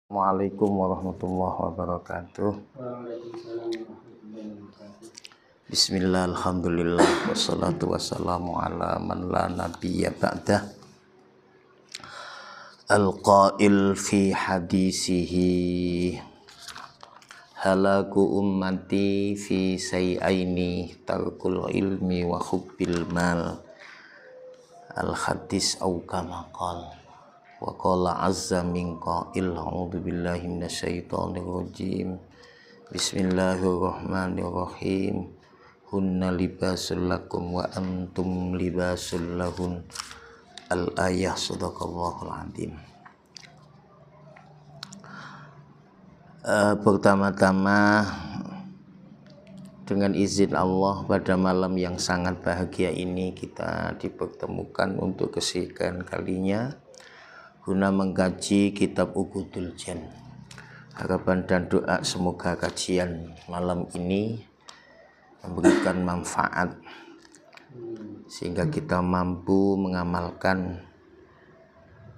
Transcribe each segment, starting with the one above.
Assalamualaikum warahmatullahi wabarakatuh. Bismillah, alhamdulillah, wassalatu wassalamu ala man la nabiyya ba'dah. Al-qail fi hadisihi halaku ummati fi say'aini tarkul ilmi wa hubbil mal. Al-hadis au kama qala wa qala azza min qail a'udzu billahi minasyaitonir rajim. Bismillahirrahmanirrahim. Hunna libasul lakum wa antum libasul lahun. Al-ayah, sadaqallahul azim. Pertama-tama dengan izin Allah, pada malam yang sangat bahagia ini kita dipertemukan untuk kesekian kalinya guna mengkaji kitab Uqudul Jan. Harapan dan doa semoga kajian malam ini memberikan manfaat sehingga kita mampu mengamalkan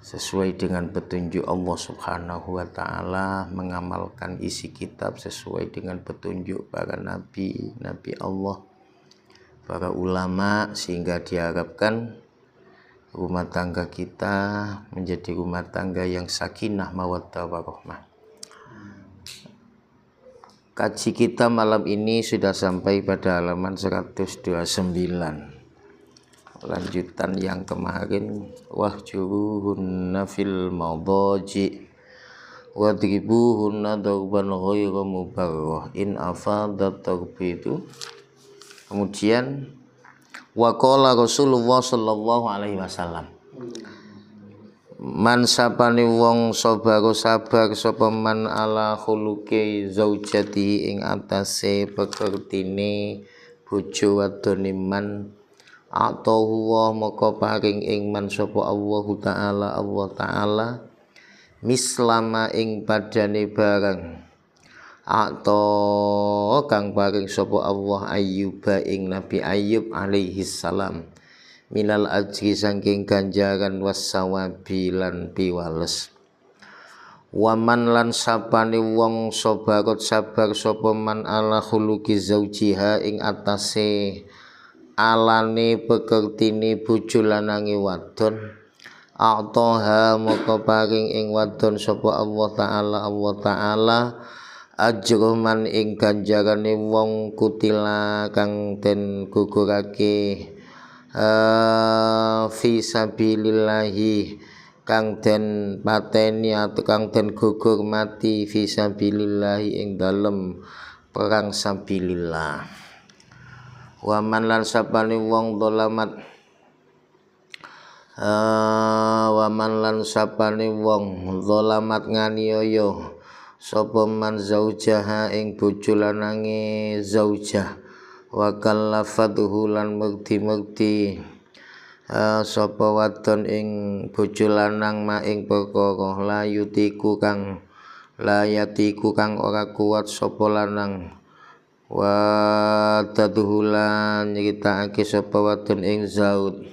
sesuai dengan petunjuk Allah Subhanahu wa ta'ala, mengamalkan isi kitab sesuai dengan petunjuk para nabi Allah, para ulama, sehingga diharapkan rumah tangga kita menjadi rumah tangga yang sakinah mawaddah warahmah. Kaji kita malam ini sudah sampai pada halaman 129. Lanjutan yang kemarin, wahjuruhunna fil madaji wadribuhunna darban ghairu mubarrah in afadat tarbitu. Kemudian waqala Rasulullah sallallahu alaihi wasallam, man sapane wong sabar sapa man ala khuluqi zaujati ing atase pekertine bojo wadone man, atahu wa maka paring ing man sapa Allah Ta'ala mislama ing padane barang atau kang paring sapa Allah Ayyuba ing Nabi Ayyub alaihi salam minal ajri saking ganjaran wassawabi lan piwales. Waman lan sapane wong sabar sapa man ala khuluqi zaujiha ing atase alane pekertine bojo lanange wadon, a'taha maka paring ing wadon sapa Allah Ta'ala ajroman ing ganjarane wong kutila kang den gugurake fi sabilillahi, kang den pateni atau kang den gugur mati fi sabilillahi ing dalem perang sabilillah. Waman lan sapane wong dolamat nganiaya sapa man zaujaha ing bojo lanange zaujah, wa kallafadhu lan mukti sapa wadon ing bojo lanang ma ing perkara layatiku kang ora kuat sapa lanang, wa tadhulan nyritakake sapa wadon ing zaud,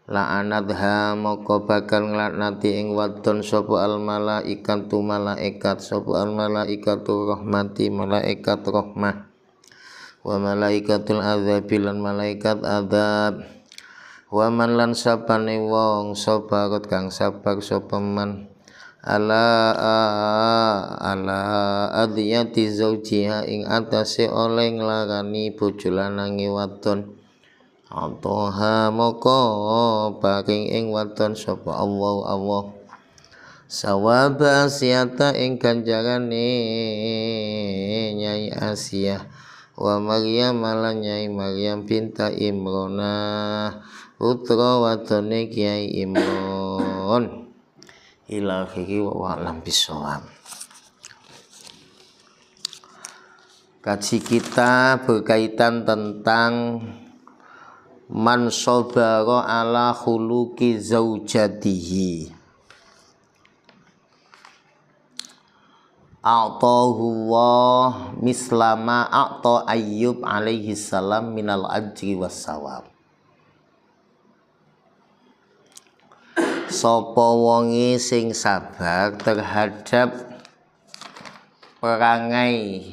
la'anadha maka bakal nglaknati ing wadon sapa al malaikatu rahmati malaikat rahmah, wa malaikatul adzabi lan malaikat adzab. Wa man lan sapane wong sabarat kang sabar sapa man ala adiyati zaujiha ing atase oleh nglarani bojo lanange wadon, ataha maka paring ing wadon sapa Allah sawaba asiyata ing ganjarane Nyai Asiyah wa Maryam lan Nyai Maryam binta Imrana putra wadone Kiai Imron. Ila akhiri wa alam bisawab. Kaji kita berkaitan tentang man sabara ala khuluqi zaujatihi, a'tahu wa mislama a'ta Ayyub alaihi salam minal ajri wassawab. sapa wonge sing sabar terhadap perangai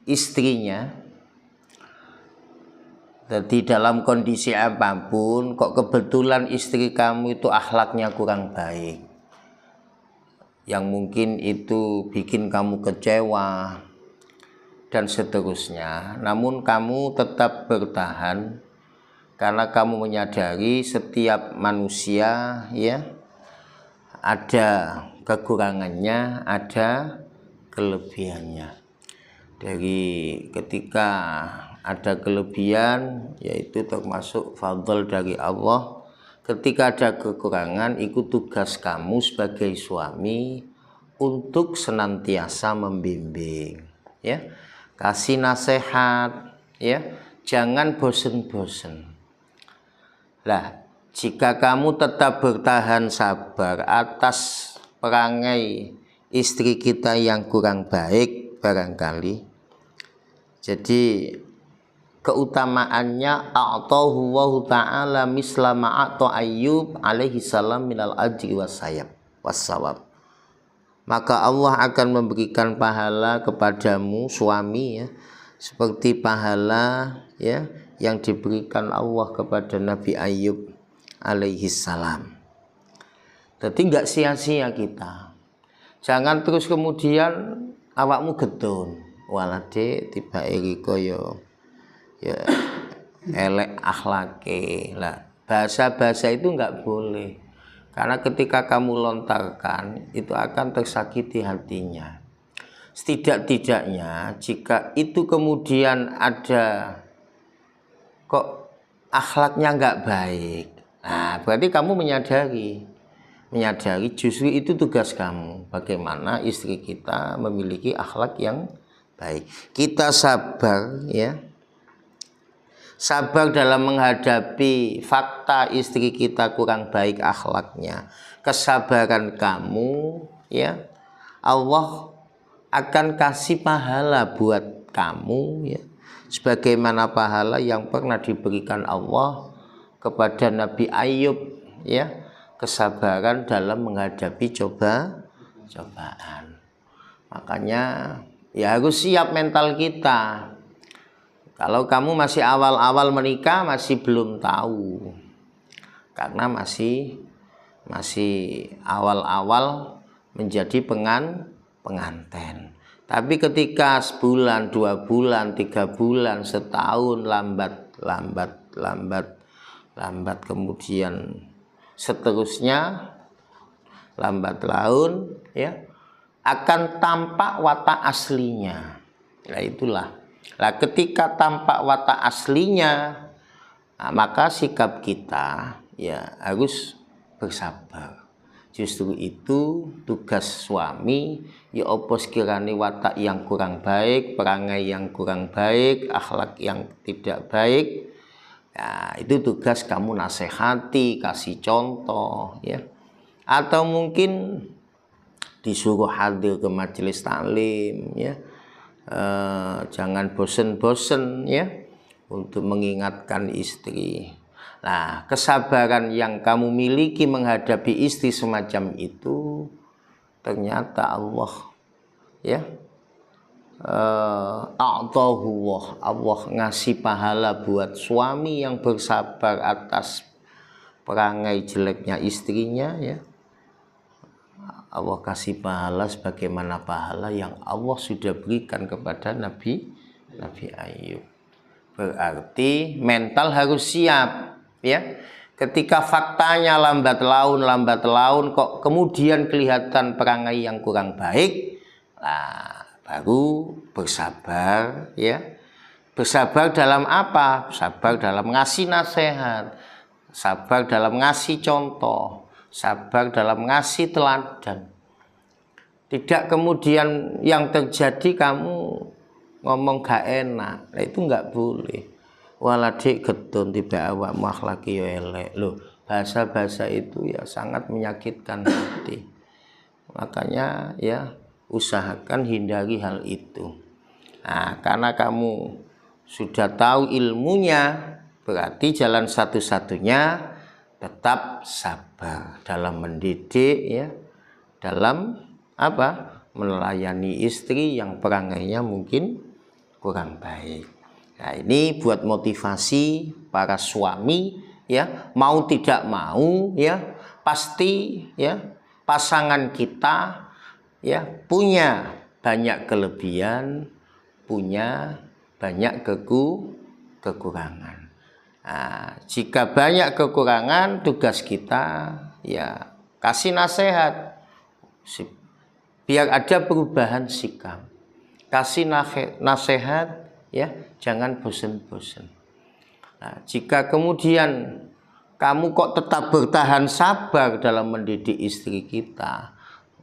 istrinya. Jadi dalam kondisi apapun kok kebetulan istri kamu itu akhlaknya kurang baik, yang mungkin itu bikin kamu kecewa dan seterusnya, namun kamu tetap bertahan karena kamu menyadari setiap manusia ya ada kekurangannya, ada kelebihannya. Dari ketika ada kelebihan, yaitu termasuk fadl dari Allah. Ketika ada kekurangan, itu tugas kamu sebagai suami untuk senantiasa membimbing, ya, kasih nasihat, ya, jangan bosen-bosen. Lah, jika kamu tetap bertahan sabar atas perangai istri kita yang kurang baik barangkali, jadi keutamaannya a'tahu wa ta'ala misla ma'ata Ayyub alaihi salam minal ajri wassawab. Maka Allah akan memberikan pahala kepadamu suami ya, seperti pahala ya yang diberikan Allah kepada Nabi Ayyub alaihi salam. Jadi enggak sia-sia kita. Jangan terus kemudian awakmu gedun, walade tiba eriko ya elek akhlake lah. Bahasa-bahasa itu enggak boleh, karena ketika kamu lontarkan itu akan tersakiti hatinya. Setidak-tidaknya jika itu kemudian ada kok akhlaknya enggak baik, nah berarti kamu menyadari justru itu tugas kamu, bagaimana istri kita memiliki akhlak yang baik. Kita sabar ya, sabar dalam menghadapi fakta istri kita kurang baik akhlaknya. Kesabaran kamu ya, Allah akan kasih pahala buat kamu ya, sebagaimana pahala yang pernah diberikan Allah kepada Nabi Ayyub ya, kesabaran dalam menghadapi cobaan. Makanya ya harus siap mental kita. Kalau kamu masih awal-awal menikah masih belum tahu, karena masih awal-awal menjadi pengantin. Tapi ketika sebulan, 2 bulan, 3 bulan, setahun, lambat, kemudian seterusnya lambat laun ya, akan tampak watak aslinya. Nah itulah. Nah, ketika tampak watak aslinya, nah, maka sikap kita ya harus bersabar. Justru itu tugas suami, ya opo sekiranya watak yang kurang baik, perangai yang kurang baik, akhlak yang tidak baik, ya itu tugas kamu nasihati, kasih contoh ya. Atau mungkin disuruh hadir ke majelis taklim ya. Jangan bosen-bosen ya untuk mengingatkan istri. Nah, kesabaran yang kamu miliki menghadapi istri semacam itu, ternyata Allah ya Allah ngasih pahala buat suami yang bersabar atas perangai jeleknya istrinya ya. Allah kasih pahala sebagaimana pahala yang Allah sudah berikan kepada Nabi Ayyub. Berarti mental harus siap ya. Ketika faktanya lambat laun kok kemudian kelihatan perangai yang kurang baik, nah baru bersabar ya. Bersabar dalam apa? Sabar dalam ngasih nasihat, sabar dalam ngasih contoh, sabar dalam ngasih teladan. Tidak kemudian yang terjadi kamu ngomong gak enak, nah itu nggak boleh. Waladik gedon tiba awak makhlaki yo elek. Loh, bahasa-bahasa itu ya sangat menyakitkan hati. Makanya ya usahakan hindari hal itu. Nah, karena kamu sudah tahu ilmunya, berarti jalan satu-satunya tetap sabar dalam mendidik ya, dalam apa? Melayani istri yang perangainya mungkin kurang baik. Nah, ini buat motivasi para suami ya, mau tidak mau ya, pasti ya pasangan kita ya punya banyak kelebihan, punya banyak kekurangan. Nah, jika banyak kekurangan, tugas kita ya kasih nasihat biar ada perubahan sikap. Kasih nasihat ya, jangan bosan-bosan. Nah, jika kemudian kamu kok tetap bertahan sabar dalam mendidik istri kita,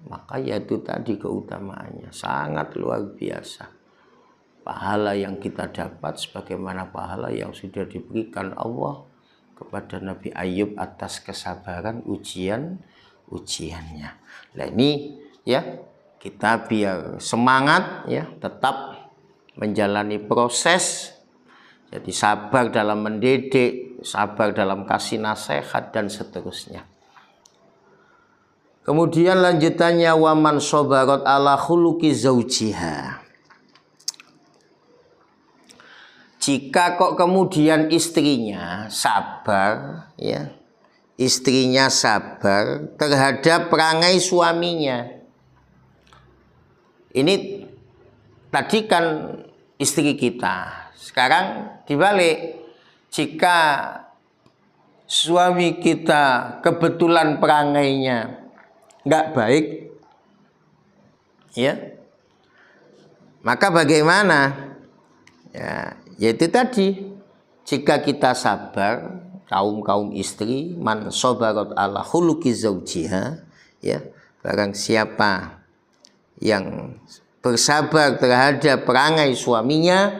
maka ya itu tadi keutamaannya sangat luar biasa. Pahala yang kita dapat sebagaimana pahala yang sudah diberikan Allah kepada Nabi Ayub atas kesabaran ujiannya. Nah ini ya, kita biar semangat ya, tetap menjalani proses. Jadi sabar dalam mendidik, sabar dalam kasih nasihat dan seterusnya. Kemudian lanjutannya waman sobarot ala khuluqi zaujiha. Jika kok kemudian istrinya sabar ya, istrinya sabar terhadap perangai suaminya. Ini tadi kan istri kita, sekarang dibalik, jika suami kita kebetulan perangainya nggak baik ya, maka bagaimana ya, yaitu tadi, jika kita sabar, kaum istri, man sobarot ala khuluqi zaujiha ya, barang siapa yang bersabar terhadap perangai suaminya,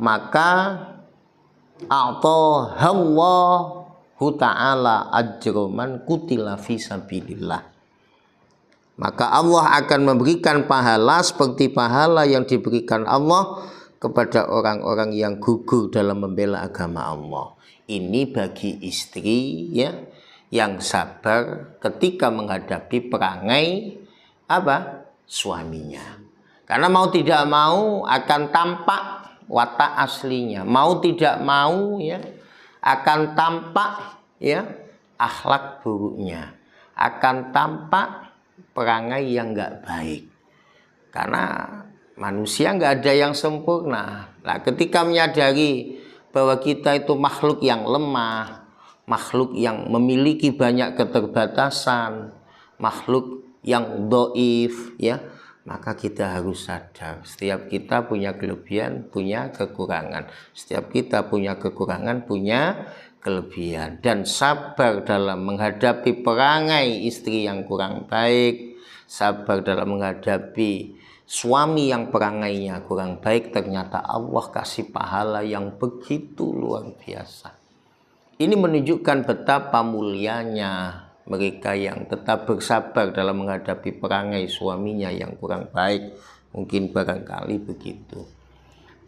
maka a'tahallahu ta'ala ajroman kutila fi sabilillah. Maka Allah akan memberikan pahala seperti pahala yang diberikan Allah kepada orang-orang yang gugur dalam membela agama Allah. Ini bagi istri ya, yang sabar ketika menghadapi perangai apa? Suaminya. Karena mau tidak mau akan tampak watak aslinya, mau tidak mau ya akan tampak ya akhlak buruknya, akan tampak perangai yang enggak baik. Karena manusia enggak ada yang sempurna. Nah, ketika menyadari bahwa kita itu makhluk yang lemah, makhluk yang memiliki banyak keterbatasan, makhluk yang dhaif ya, maka kita harus sadar setiap kita punya kelebihan, punya kekurangan. Setiap kita punya kekurangan, punya kelebihan, dan sabar dalam menghadapi perangai istri yang kurang baik, sabar dalam menghadapi suami yang perangainya kurang baik, ternyata Allah kasih pahala yang begitu luar biasa. Ini menunjukkan betapa mulianya mereka yang tetap bersabar dalam menghadapi perangai suaminya yang kurang baik. Mungkin barangkali begitu,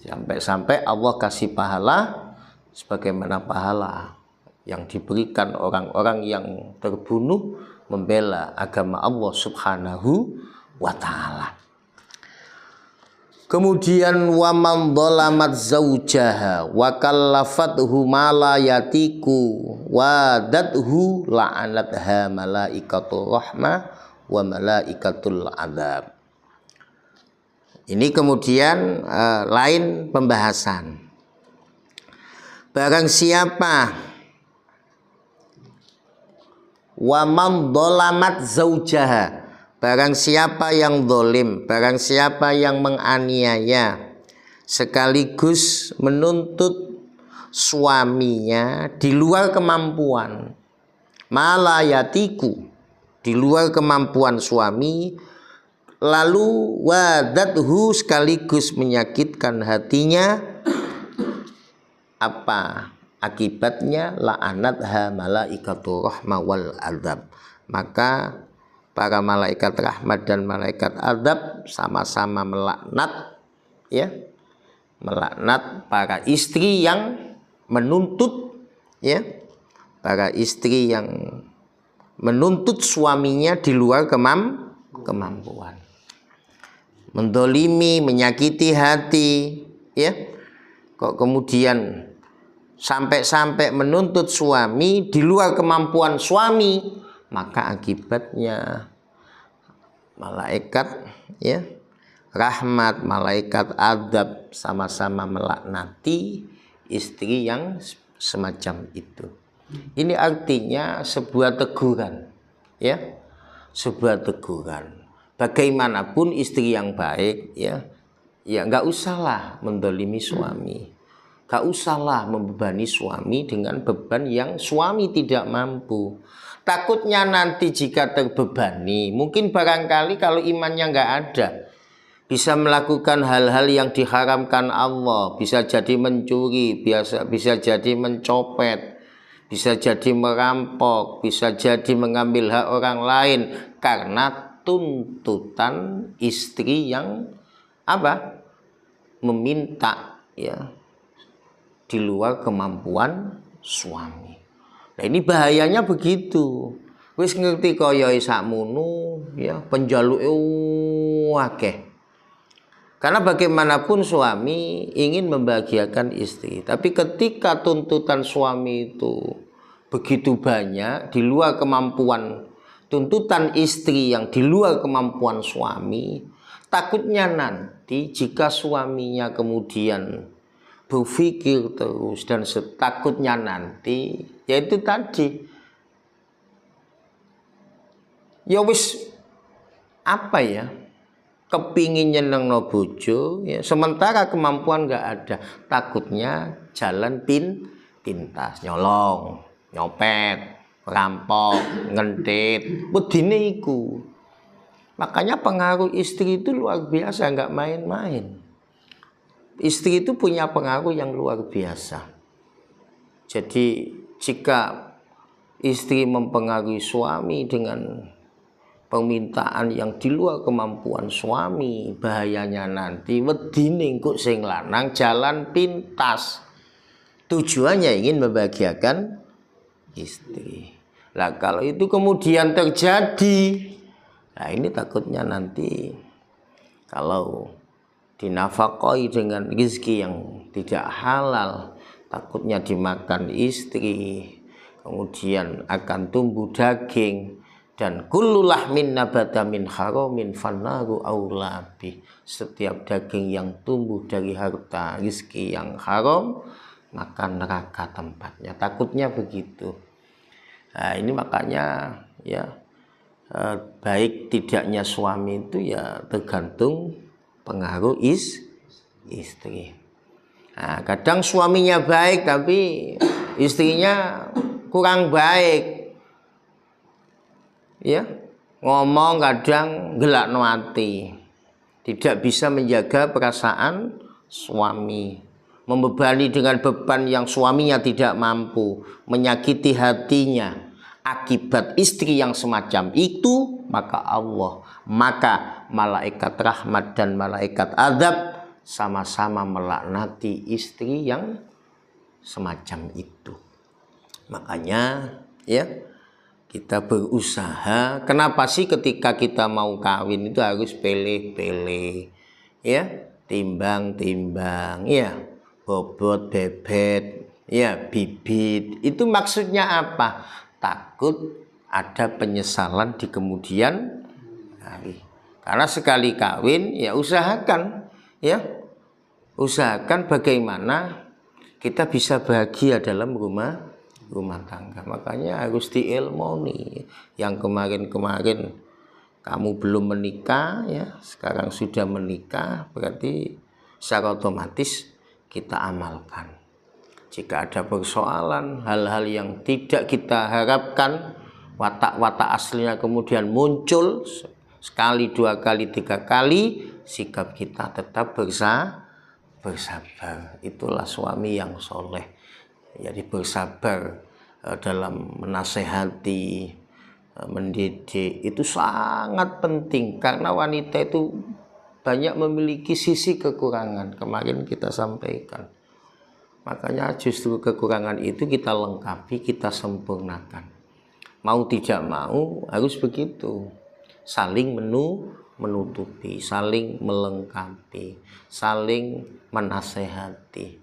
sampai-sampai Allah kasih pahala sebagaimana pahala yang diberikan orang-orang yang terbunuh membela agama Allah subhanahu wa ta'ala. Kemudian waman dhalamat zaujaha wa kallafathu ma la yatiku wa dadhu la'anatha malaikatul rahmah wa malaikatul adzab. Ini kemudian lain pembahasan. Barang siapa waman dhalamat zaujaha, barang siapa yang zalim, barang siapa yang menganiaya sekaligus menuntut suaminya di luar kemampuan, malayatiku, di luar kemampuan suami, lalu wadathu, sekaligus menyakitkan hatinya, apa akibatnya? La'anatha malaikatur rahmah wal adzab. Maka para malaikat rahmat dan malaikat adzab sama-sama melaknat ya, melaknat para istri yang menuntut ya para istri yang menuntut suaminya di luar kemampuan, mendolimi, menyakiti hati, ya. Kok kemudian sampai menuntut suami di luar kemampuan suami, maka akibatnya malaikat, ya, rahmat, malaikat adab sama-sama melaknati istri yang semacam itu. Ini artinya sebuah teguran, ya, sebuah teguran. Bagaimanapun istri yang baik, ya nggak usahlah mendolimi suami, nggak usahlah membebani suami dengan beban yang suami tidak mampu. Takutnya nanti jika terbebani, mungkin barangkali kalau imannya nggak ada, bisa melakukan hal-hal yang diharamkan Allah, bisa jadi mencuri, bisa jadi mencopet, bisa jadi merampok, bisa jadi mengambil hak orang lain karena tuntutan istri yang apa? Meminta, ya, di luar kemampuan suami. Nah, ini bahayanya begitu. Wis ngerti kaya sakmono, ya, penjaluke akeh. Karena bagaimanapun suami ingin membahagiakan istri, tapi ketika tuntutan suami itu begitu banyak di luar kemampuan, tuntutan istri yang di luar kemampuan suami, takutnya nanti jika suaminya kemudian berpikir terus dan takutnya nanti, yaitu tadi, ya wis apa ya, kepingin nyenengno bojo, ya, sementara kemampuan nggak ada, takutnya jalan pintas, nyolong, nyopet, rampok, ngentit, wedine iku. Makanya pengaruh istri itu luar biasa, nggak main-main. Istri itu punya pengaruh yang luar biasa. Jadi jika istri mempengaruhi suami dengan permintaan yang di luar kemampuan suami, bahayanya nanti wedine kok sing lanang jalan pintas. Tujuannya ingin membahagiakan istri. Lah kalau itu kemudian terjadi, nah ini takutnya nanti kalau dinafkahi dengan rezeki yang tidak halal, takutnya dimakan istri, kemudian akan tumbuh daging. Dan kullu lahmin nabata min haramin fannaru aulabi. Setiap daging yang tumbuh dari harta rezeki yang haram, maka neraka tempatnya. Takutnya begitu. Nah, ini makanya, ya, baik tidaknya suami itu ya tergantung pengaruh istri. Nah, kadang suaminya baik tapi istrinya kurang baik. Ya, ngomong kadang gelakno ati, tidak bisa menjaga perasaan suami, membebani dengan beban yang suaminya tidak mampu, menyakiti hatinya. Akibat istri yang semacam itu, maka Allah, maka malaikat rahmat dan malaikat azab sama-sama melaknati istri yang semacam itu. Makanya, ya, kita berusaha. Kenapa sih ketika kita mau kawin itu harus pilih-pilih, ya, timbang-timbang, ya, bobot, bebet, ya, bibit. Itu maksudnya apa? Takut ada penyesalan di kemudian hari. Karena sekali kawin, ya usahakan, ya, usahakan bagaimana kita bisa bahagia dalam rumah tangga. Makanya harus diilmoni. Yang kemarin-kemarin kamu belum menikah, ya, sekarang sudah menikah, berarti secara otomatis kita amalkan. Jika ada persoalan, hal-hal yang tidak kita harapkan, watak-watak aslinya kemudian muncul sekali, dua kali, tiga kali, sikap kita tetap bersabar. Itulah suami yang soleh. Jadi bersabar dalam menasehati, mendidik itu sangat penting karena wanita itu banyak memiliki sisi kekurangan. Kemarin kita sampaikan Makanya justru kekurangan itu kita lengkapi, kita sempurnakan. Mau tidak mau harus begitu. Saling menutupi, saling melengkapi, saling menasehati.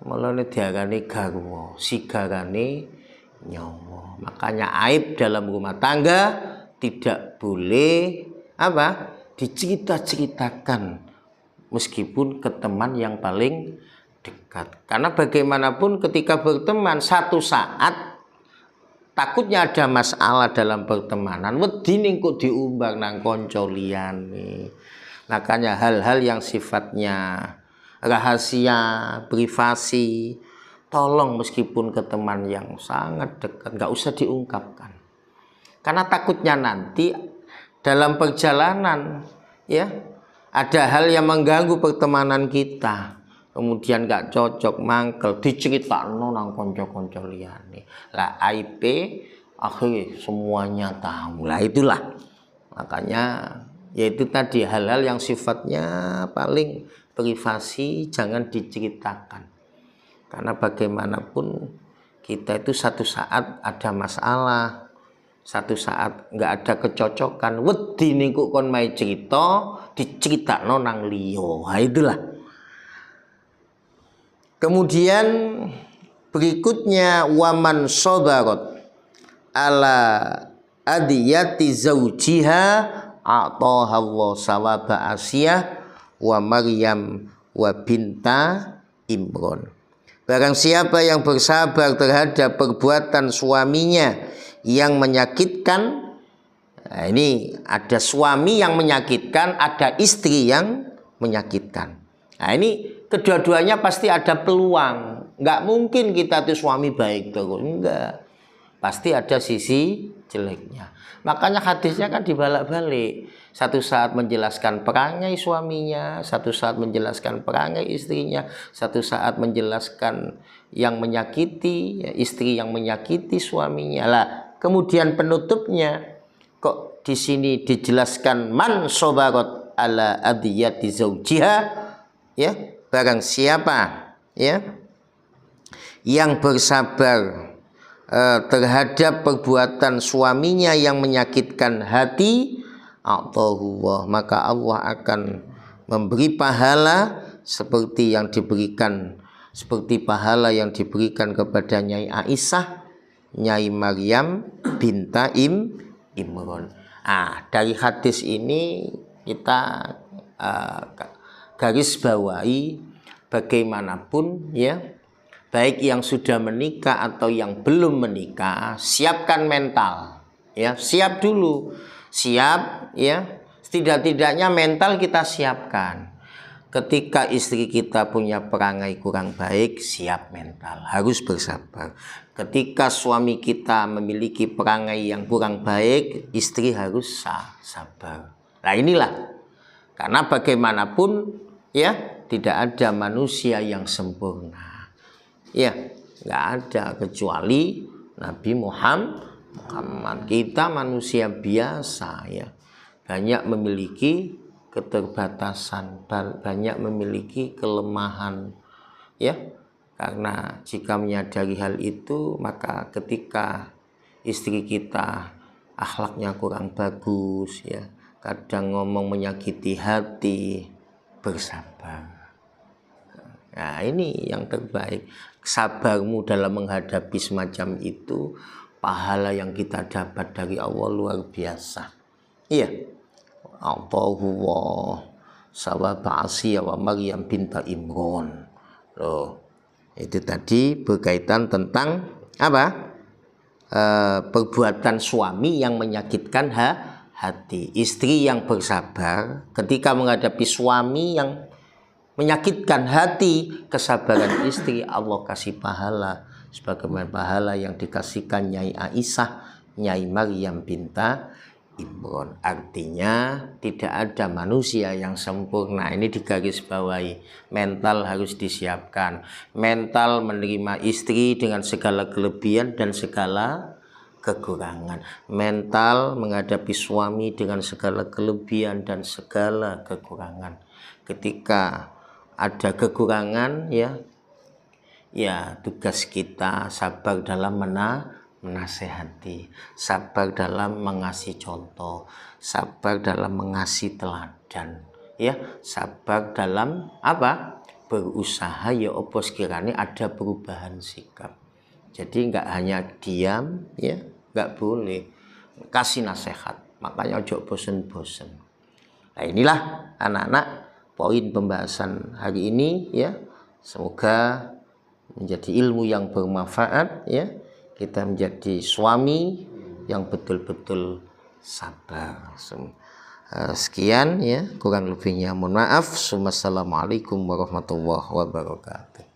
Mulane diarani garwa, sigarane nyawa. Makanya aib dalam rumah tangga tidak boleh apa? Dicerita-ceritakan meskipun ke teman yang paling dekat. Karena bagaimanapun ketika berteman satu saat takutnya ada masalah dalam pertemanan, wedi ning kok diumbar nang kanca liyane. Makanya hal-hal yang sifatnya rahasia, privasi, tolong meskipun ke teman yang sangat dekat nggak usah diungkapkan. Karena takutnya nanti dalam perjalanan ya ada hal yang mengganggu pertemanan kita. Kemudian gak cocok, mangkel, diceritakno nang konco-konco liyane. Lah aib akhirnya semuanya tahu. Lah itulah. Makanya yaitu tadi hal-hal yang sifatnya paling privasi jangan diceritakan. Karena bagaimanapun kita itu satu saat ada masalah, satu saat nggak ada kecocokan, wedi niku kon mai cerita, diceritakno nang liya. Nah, itulah. Kemudian berikutnya waman sodarat ala adiyati zaujiha a'taha Allah sawaba Asiyah wa Maryam wa binta Imron. Barang siapa yang bersabar terhadap perbuatan suaminya yang menyakitkan, nah ini ada suami yang menyakitkan, ada istri yang menyakitkan. Nah ini kedua-duanya pasti ada peluang. Nggak mungkin kita tuh suami baik terus, enggak. Pasti ada sisi jeleknya. Makanya hadisnya kan dibalak-balik. Satu saat menjelaskan perangai suaminya, satu saat menjelaskan perangai istrinya, satu saat menjelaskan yang menyakiti, ya, istri yang menyakiti suaminya. Lah, kemudian penutupnya kok di sini dijelaskan man sobarat ala adiyati zaujiha, ya. Barang siapa ya yang bersabar terhadap perbuatan suaminya yang menyakitkan hati, a'tahullah, maka Allah akan memberi pahala seperti pahala yang diberikan kepada Nyai Aisyah, Nyai Maryam binta Imron. Dari hadis ini kita garis bawahi bagaimanapun ya, baik yang sudah menikah atau yang belum menikah, siapkan mental ya, siap dulu, siap ya, setidak-tidaknya mental kita siapkan. Ketika istri kita punya perangai kurang baik, siap mental, harus bersabar. Ketika suami kita memiliki perangai yang kurang baik, istri harus sabar. Nah inilah, karena bagaimanapun ya tidak ada manusia yang sempurna. Ya, nggak ada kecuali Nabi Muhammad. Kita manusia biasa ya, banyak memiliki keterbatasan, banyak memiliki kelemahan ya. Karena jika menyadari hal itu, maka ketika istri kita akhlaknya kurang bagus ya, kadang ngomong menyakiti hati, bersabar. Nah ini yang terbaik. Sabarmu dalam menghadapi semacam itu, pahala yang kita dapat dari Allah luar biasa. Iya. Allahumma sawaba Asiyah wa Maryam binta Imron. Loh, itu tadi berkaitan tentang apa? Perbuatan suami yang menyakitkan hati. Istri yang bersabar ketika menghadapi suami yang menyakitkan hati, kesabaran istri Allah kasih pahala sebagaimana pahala yang dikasihkan Nyai Aisyah, Nyai Maryam binta Imron. Artinya tidak ada manusia yang sempurna. Ini digarisbawahi. Mental harus disiapkan. Mental menerima istri dengan segala kelebihan dan segala kekurangan. Mental menghadapi suami dengan segala kelebihan dan segala kekurangan. Ketika ada kekurangan ya, Ya, tugas kita sabar dalam menasehati, sabar dalam mengasih contoh, sabar dalam mengasih teladan, ya, sabar dalam apa? Berusaha ya opo sekiranya ada perubahan sikap. Jadi nggak hanya diam, ya, nggak boleh, kasih nasihat. Makanya ojo bosen-bosen. Nah, inilah anak-anak poin pembahasan hari ini, ya. Semoga menjadi ilmu yang bermanfaat, ya. Kita menjadi suami yang betul-betul sabar. Sekian, ya, kurang lebihnya mohon maaf. Wassalamualaikum warahmatullahi wabarakatuh.